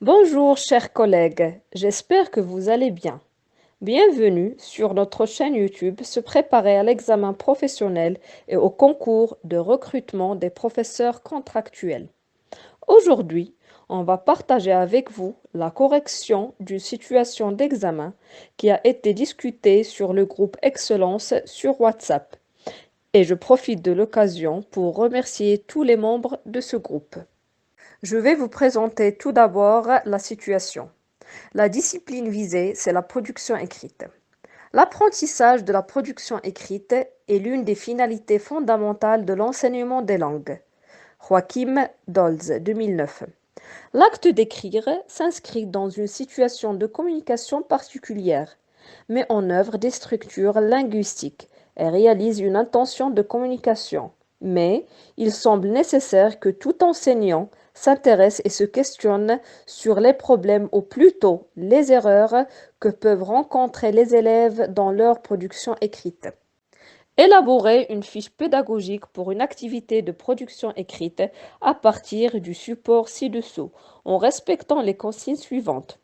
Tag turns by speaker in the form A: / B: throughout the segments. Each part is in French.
A: Bonjour chers collègues, j'espère que vous allez bien. Bienvenue sur notre chaîne YouTube Se préparer à l'examen professionnel et au concours de recrutement des professeurs contractuels. Aujourd'hui, on va partager avec vous la correction d'une situation d'examen qui a été discutée sur le groupe Excellence sur WhatsApp. Et je profite de l'occasion pour remercier tous les membres de ce groupe. Je vais vous présenter tout d'abord la situation. La discipline visée, c'est la production écrite. L'apprentissage de la production écrite est l'une des finalités fondamentales de l'enseignement des langues. Joachim Dolz, 2009. L'acte d'écrire s'inscrit dans une situation de communication particulière, met en œuvre des structures linguistiques et réalise une intention de communication. Mais il semble nécessaire que tout enseignant s'intéresse et se questionne sur les problèmes ou plutôt les erreurs que peuvent rencontrer les élèves dans leur production écrite. Élaborer une fiche pédagogique pour une activité de production écrite à partir du support ci-dessous, en respectant les consignes suivantes.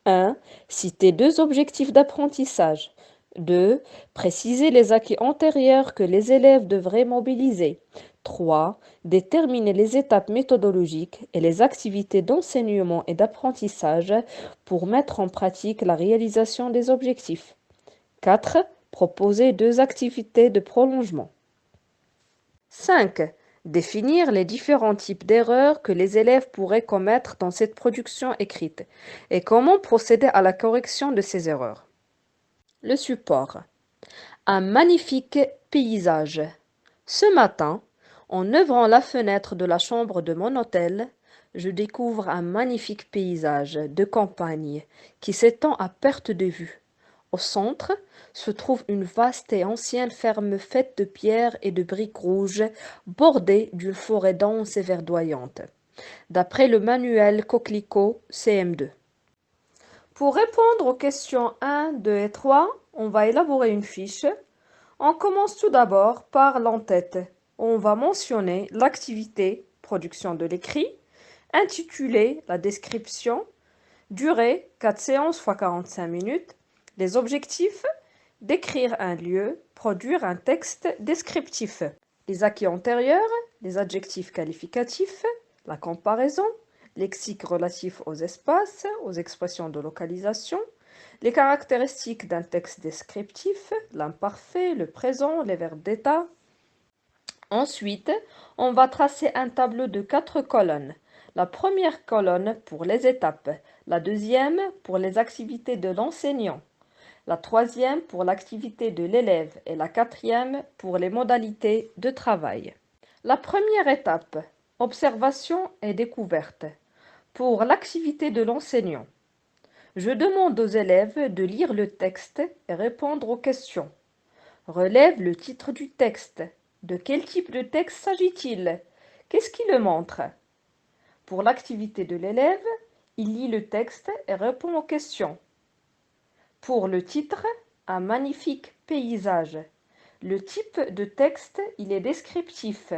A: 1. Citer deux objectifs d'apprentissage. 2. Préciser les acquis antérieurs que les élèves devraient mobiliser. 3. Déterminer les étapes méthodologiques et les activités d'enseignement et d'apprentissage pour mettre en pratique la réalisation des objectifs. 4. Proposer deux activités de prolongement. 5. Définir les différents types d'erreurs que les élèves pourraient commettre dans cette production écrite et comment procéder à la correction de ces erreurs. Le support. Un magnifique paysage. Ce matin, en ouvrant la fenêtre de la chambre de mon hôtel, je découvre un magnifique paysage de campagne qui s'étend à perte de vue. Au centre se trouve une vaste et ancienne ferme faite de pierres et de briques rouges, bordée d'une forêt dense et verdoyante, d'après le manuel Coquelicot CM2. Pour répondre aux questions 1, 2 et 3, on va élaborer une fiche. On commence tout d'abord par l'entête. On va mentionner l'activité, production de l'écrit, intitulé la description, durée 4 séances fois 45 minutes, les objectifs, décrire un lieu, produire un texte descriptif, les acquis antérieurs, les adjectifs qualificatifs, la comparaison, lexique relatif aux espaces, aux expressions de localisation, les caractéristiques d'un texte descriptif, l'imparfait, le présent, les verbes d'état. Ensuite, on va tracer un tableau de 4 colonnes. La première colonne pour les étapes, la deuxième pour les activités de l'enseignant, la troisième pour l'activité de l'élève et la quatrième pour les modalités de travail. La première étape, observation et découverte. Pour l'activité de l'enseignant, je demande aux élèves de lire le texte et répondre aux questions. Relève le titre du texte. De quel type de texte s'agit-il? Qu'est-ce qui le montre? Pour l'activité de l'élève, il lit le texte et répond aux questions. Pour le titre, un magnifique paysage. Le type de texte, il est descriptif.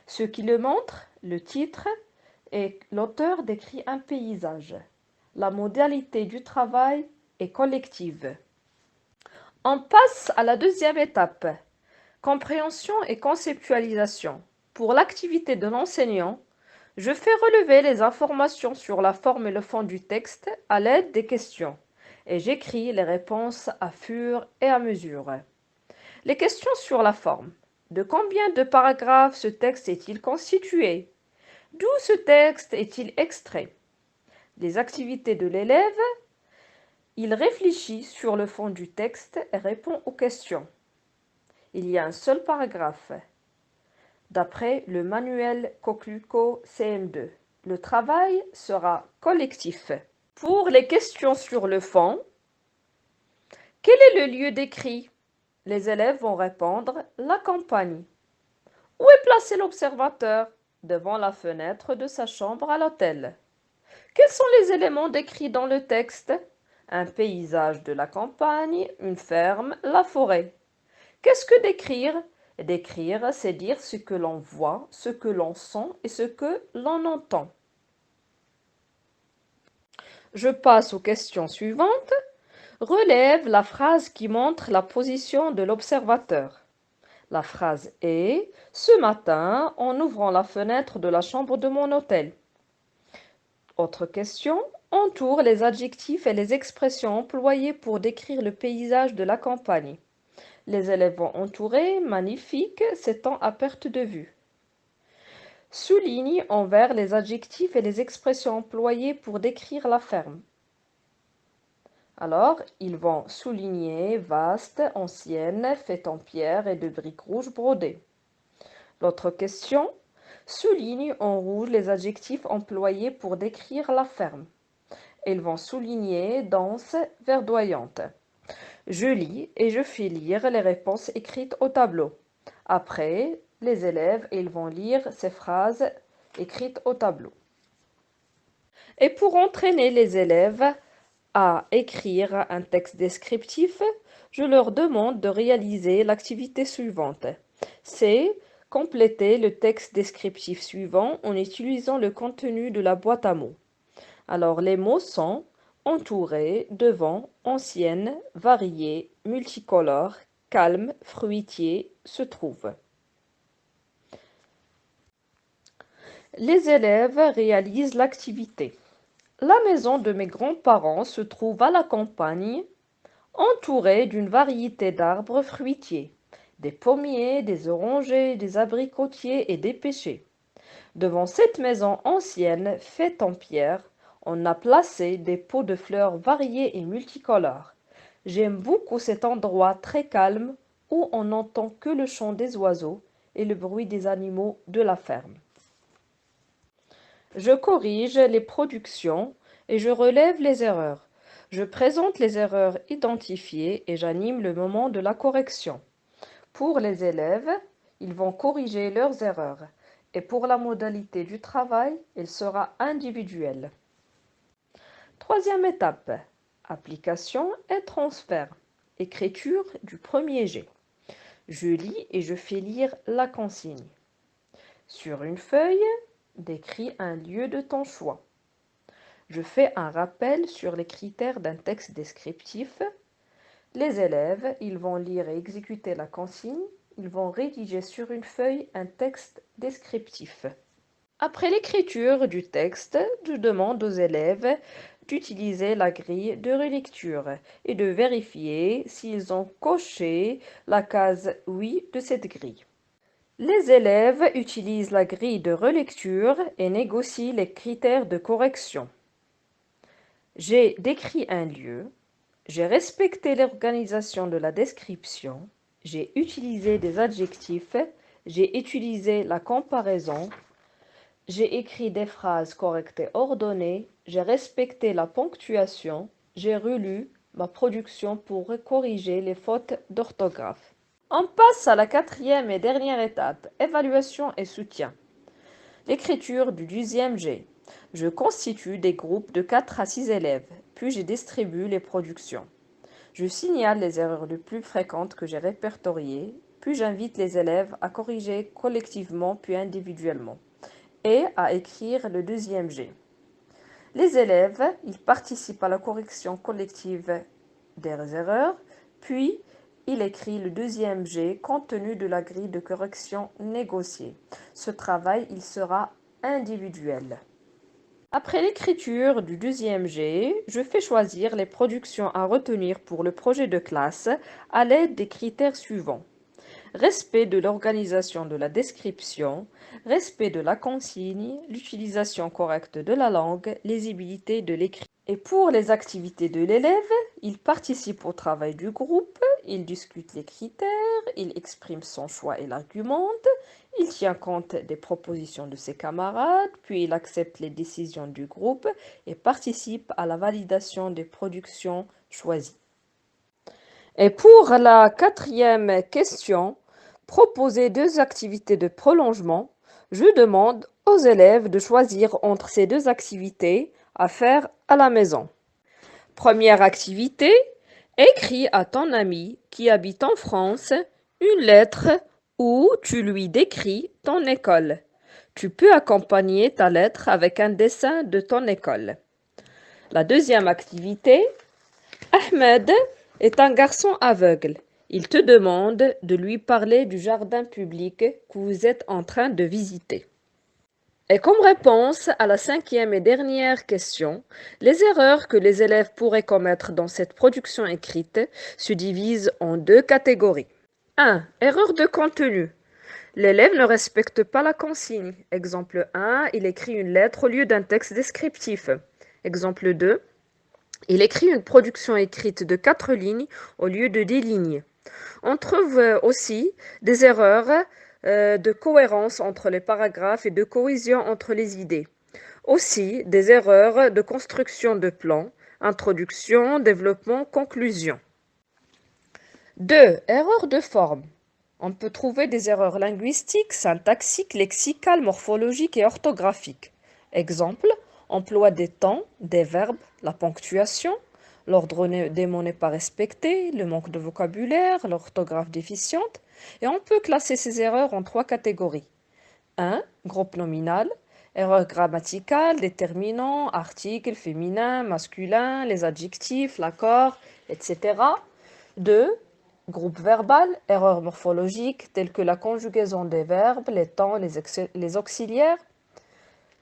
A: Ce qui le montre, le titre, et l'auteur décrit un paysage. La modalité du travail est collective. On passe à la deuxième étape, compréhension et conceptualisation. Pour l'activité de l'enseignant, je fais relever les informations sur la forme et le fond du texte à l'aide des questions et j'écris les réponses à fur et à mesure. Les questions sur la forme. De combien de paragraphes ce texte est-il constitué? D'où ce texte est-il extrait? Les activités de l'élève. Il réfléchit sur le fond du texte et répond aux questions. Il y a un seul paragraphe. D'après le manuel Coquelicot CM2, le travail sera collectif. Pour les questions sur le fond, quel est le lieu décrit? Les élèves vont répondre la campagne. Où est placé l'observateur? Devant la fenêtre de sa chambre à l'hôtel. Quels sont les éléments décrits dans le texte? Un paysage de la campagne, une ferme, la forêt. Qu'est-ce que décrire? Décrire, c'est dire ce que l'on voit, ce que l'on sent et ce que l'on entend. Je passe aux questions suivantes. Relève la phrase qui montre la position de l'observateur. La phrase est « Ce matin, en ouvrant la fenêtre de la chambre de mon hôtel ». Autre question. Entoure les adjectifs et les expressions employées pour décrire le paysage de la campagne. Les élèves vont entourer « magnifique », s'étend à perte de vue. Souligne en vert les adjectifs et les expressions employées pour décrire la ferme. Alors, ils vont souligner vaste, ancienne, faite en pierre et de briques rouges brodées. L'autre question, souligne en rouge les adjectifs employés pour décrire la ferme. Ils vont souligner dense, verdoyante. Je lis et je fais lire les réponses écrites au tableau. Après, les élèves, ils vont lire ces phrases écrites au tableau. Et pour entraîner les élèves à écrire un texte descriptif, je leur demande de réaliser l'activité suivante. C'est compléter le texte descriptif suivant en utilisant le contenu de la boîte à mots. Alors les mots sont entouré, devant, ancienne, varié, multicolore, calme, fruitier, se trouve. Les élèves réalisent l'activité. La maison de mes grands-parents se trouve à la campagne, entourée d'une variété d'arbres fruitiers, des pommiers, des orangers, des abricotiers et des pêchers. Devant cette maison ancienne faite en pierre, on a placé des pots de fleurs variés et multicolores. J'aime beaucoup cet endroit très calme où on n'entend que le chant des oiseaux et le bruit des animaux de la ferme. Je corrige les productions et je relève les erreurs. Je présente les erreurs identifiées et j'anime le moment de la correction. Pour les élèves, ils vont corriger leurs erreurs. Et pour la modalité du travail, il sera individuel. Troisième étape, application et transfert. Écriture du premier jet. Je lis et je fais lire la consigne. Sur une feuille, décris un lieu de ton choix. Je fais un rappel sur les critères d'un texte descriptif. Les élèves, ils vont lire et exécuter la consigne. Ils vont rédiger sur une feuille un texte descriptif. Après l'écriture du texte, je demande aux élèves d'utiliser la grille de relecture et de vérifier s'ils ont coché la case « Oui » de cette grille. Les élèves utilisent la grille de relecture et négocient les critères de correction. J'ai décrit un lieu, j'ai respecté l'organisation de la description, j'ai utilisé des adjectifs, j'ai utilisé la comparaison, j'ai écrit des phrases correctes et ordonnées, j'ai respecté la ponctuation, j'ai relu ma production pour corriger les fautes d'orthographe. On passe à la quatrième et dernière étape, évaluation et soutien. L'écriture du 10e G. Je constitue des groupes de 4 à 6 élèves, puis je distribue les productions. Je signale les erreurs les plus fréquentes que j'ai répertoriées, puis j'invite les élèves à corriger collectivement puis individuellement et à écrire le 2e G. Les élèves, ils participent à la correction collective des erreurs, puis il écrit le 2e G compte tenu de la grille de correction négociée. Ce travail, il sera individuel. Après l'écriture du 2e G, je fais choisir les productions à retenir pour le projet de classe à l'aide des critères suivants. Respect de l'organisation de la description, respect de la consigne, l'utilisation correcte de la langue, lisibilité de l'écrit. Et pour les activités de l'élève, il participe au travail du groupe, il discute les critères, il exprime son choix et l'argumente, il tient compte des propositions de ses camarades, puis il accepte les décisions du groupe et participe à la validation des productions choisies. Et pour la quatrième question, proposer 2 activités de prolongement, je demande aux élèves de choisir entre ces 2 activités à faire à la maison. Première activité, écris à ton ami qui habite en France une lettre où tu lui décris ton école. Tu peux accompagner ta lettre avec un dessin de ton école. La deuxième activité, Ahmed est un garçon aveugle. Il te demande de lui parler du jardin public que vous êtes en train de visiter. Et comme réponse à la cinquième et dernière question, les erreurs que les élèves pourraient commettre dans cette production écrite se divisent en deux catégories. 1. Erreur de contenu. L'élève ne respecte pas la consigne. Exemple 1, il écrit une lettre au lieu d'un texte descriptif. Exemple 2, il écrit une production écrite de 4 lignes au lieu de 10 lignes. On trouve aussi des erreurs de cohérence entre les paragraphes et de cohésion entre les idées. Aussi des erreurs de construction de plans, introduction, développement, conclusion. 2. Erreurs de forme. On peut trouver des erreurs linguistiques, syntaxiques, lexicales, morphologiques et orthographiques. Exemple, emploi des temps, des verbes, la ponctuation, l'ordre des mots n'est pas respecté, le manque de vocabulaire, l'orthographe déficiente. Et on peut classer ces erreurs en 3 catégories. 1. Groupe nominal, erreurs grammaticales, déterminants, articles, féminin, masculin, les adjectifs, l'accord, etc. 2. Groupe verbal, erreurs morphologiques telles que la conjugaison des verbes, les temps, les auxiliaires.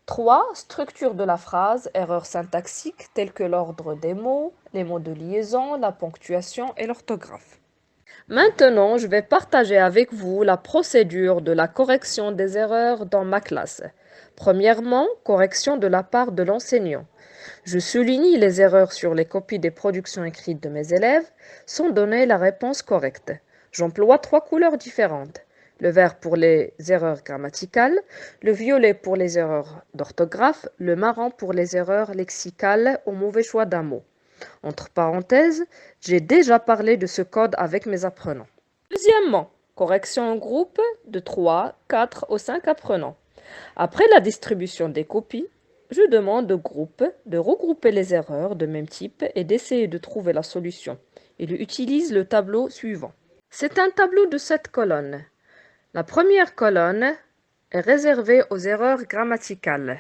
A: 3. Structure de la phrase, erreurs syntaxiques telles que l'ordre des mots, les mots de liaison, la ponctuation et l'orthographe. Maintenant, je vais partager avec vous la procédure de la correction des erreurs dans ma classe. Premièrement, correction de la part de l'enseignant. Je souligne les erreurs sur les copies des productions écrites de mes élèves sans donner la réponse correcte. J'emploie 3 couleurs différentes. Le vert pour les erreurs grammaticales, le violet pour les erreurs d'orthographe, le marron pour les erreurs lexicales au mauvais choix d'un mot. Entre parenthèses, j'ai déjà parlé de ce code avec mes apprenants. Deuxièmement, correction en groupe de 3, 4 ou 5 apprenants. Après la distribution des copies, je demande au groupe de regrouper les erreurs de même type et d'essayer de trouver la solution. Il utilise le tableau suivant. C'est un tableau de 7 colonnes. La première colonne est réservée aux erreurs grammaticales.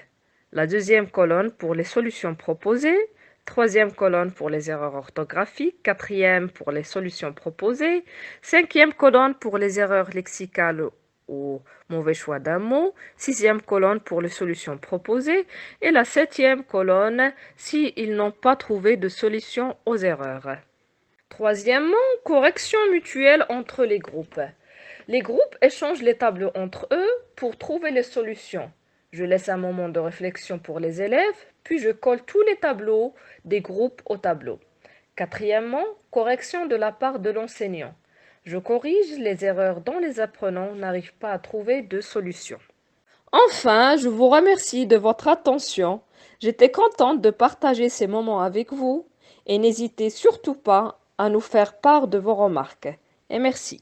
A: La deuxième colonne pour les solutions proposées. Troisième colonne pour les erreurs orthographiques. Quatrième pour les solutions proposées. Cinquième colonne pour les erreurs lexicales ou mauvais choix d'un mot, sixième colonne pour les solutions proposées et la septième colonne s'ils n'ont pas trouvé de solution aux erreurs. Troisièmement, correction mutuelle entre les groupes. Les groupes échangent les tableaux entre eux pour trouver les solutions. Je laisse un moment de réflexion pour les élèves, puis je colle tous les tableaux des groupes au tableau. Quatrièmement, correction de la part de l'enseignant. Je corrige les erreurs dont les apprenants n'arrivent pas à trouver de solution. Enfin, je vous remercie de votre attention. J'étais contente de partager ces moments avec vous et n'hésitez surtout pas à nous faire part de vos remarques. Et merci.